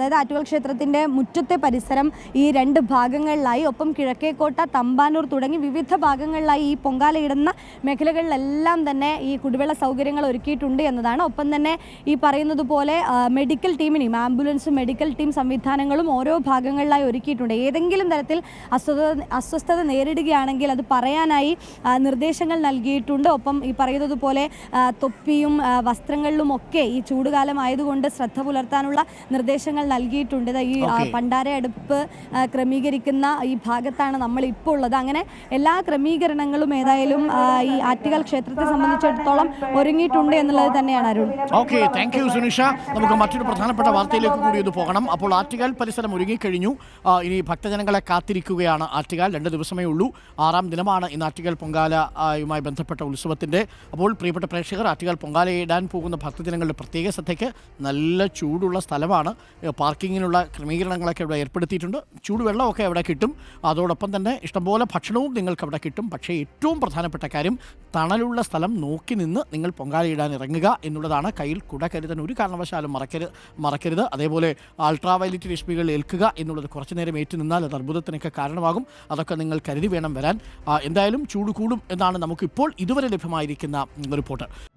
അതായത് ആറ്റുകാൽ ക്ഷേത്രത്തിൻ്റെ മുറ്റത്തെ പരിസരം ഈ 2 ഭാഗങ്ങളിലായി, ഒപ്പം കിഴക്കേക്കോട്ട, തമ്പാനൂർ തുടങ്ങി വിവിധ ഭാഗങ്ങളിലായി ഈ പൊങ്കാലയിടുന്ന മേഖലകളിലെല്ലാം തന്നെ ഈ കുടിവെള്ള സൗകര്യങ്ങൾ ഒരുക്കിയിട്ടുണ്ട് എന്നതാണ്. ഒപ്പം തന്നെ ഈ പറയുന്നത് പോലെ മെഡിക്കൽ ടീമിനെയും ആംബുലൻസും മെഡിക്കൽ ടീം സംവിധാനങ്ങളും ഓരോ ഭാഗങ്ങളിലായി ഒരുക്കിയിട്ടുണ്ട്. ഏതെങ്കിലും തരത്തിൽ അസ്വസ്ഥത നേരിടുകയാണെങ്കിൽ അത് പറയാനായി നിർദ്ദേശങ്ങൾ നൽകിയിട്ടുണ്ട്. ഒപ്പം ഈ പറയുന്നത് പോലെ തൊപ്പിയും വസ്ത്രങ്ങളിലുമൊക്കെ ഈ ചൂടുകാലം ആയതുകൊണ്ട് ശ്രദ്ധ പുലർത്താനുള്ള നിർദ്ദേശങ്ങൾ നൽകിയിട്ടുണ്ട്. ഈ പണ്ടാര അടുപ്പ് ക്രമീകരിക്കുന്ന ഈ ഭാഗത്താണ് നമ്മൾ ഇപ്പോൾ ഉള്ളത്. അങ്ങനെ എല്ലാ ക്രമീകരണങ്ങളും ഏതായാലും ഈ ആറ്റുകാൽ ക്ഷേത്രത്തെ സംബന്ധിച്ചിടത്തോളം ഒരുങ്ങിയിട്ടുണ്ട് എന്നുള്ളത് തന്നെയാണ് Arun. Okay, thank you Sunisha. നമുക്ക് മറ്റൊരു പ്രധാനപ്പെട്ട വാർത്തയിലേക്ക് കൂടി ഒന്ന് പോകണം. അപ്പോൾ ആറ്റുകാൽ പരിസരം ഒരുങ്ങിക്കഴിഞ്ഞു. ഇനി ഭക്തജനങ്ങളെ കാത്തിരിക്കുകയാണ് ആറ്റുകാൽ. 2 ദിവസമേ ഉള്ളൂ. 6ാം ദിനമാണ് ഇന്ന് ആറ്റുകാൽ പൊങ്കാലയുമായി ബന്ധപ്പെട്ട ഉത്സവത്തിൻ്റെ. അപ്പോൾ പ്രിയപ്പെട്ട പ്രേക്ഷകർ, ആറ്റുകാൽ പൊങ്കാലയിടാൻ പോകുന്ന ഭക്തജനങ്ങളുടെ പ്രത്യേക ശ്രദ്ധയ്ക്ക് നല്ല ചൂടുള്ള സ്ഥലമാണ്. പാർക്കിങ്ങിനുള്ള ക്രമീകരണങ്ങളൊക്കെ ഇവിടെ ഏർപ്പെടുത്തിയിട്ടുണ്ട്. ചൂടുവെള്ളമൊക്കെ അവിടെ കിട്ടും. അതോടൊപ്പം തന്നെ ഇഷ്ടംപോലെ ഭക്ഷണവും നിങ്ങൾക്ക് അവിടെ കിട്ടും. പക്ഷേ ഏറ്റവും പ്രധാനപ്പെട്ട കാര്യം, തണലുള്ള സ്ഥലം നോക്കി നിന്ന് നിങ്ങൾ പൊങ്കാലയിടാൻ ഇറങ്ങുക എന്നുള്ളതാണ്. കയ്യിൽ കുട കരുതാൻ ഒരു കാരണവശാലും മറക്കരുത്. അതേപോലെ അൾട്രാവയലറ്റ് രശ്മികൾ ഏൽക്കുക എന്നുള്ളത് കുറച്ചു നേരം ഏറ്റു നിന്നാൽ അത് അർബുദത്തിനൊക്കെ കാരണമാകും. അതൊക്കെ നിങ്ങൾ കരുതി വേണം വരാൻ. എന്തായാലും ചൂട് കൂടും എന്നാണ് നമുക്കിപ്പോൾ ഇതുവരെ ലഭ്യമായിരിക്കുന്ന റിപ്പോർട്ട്.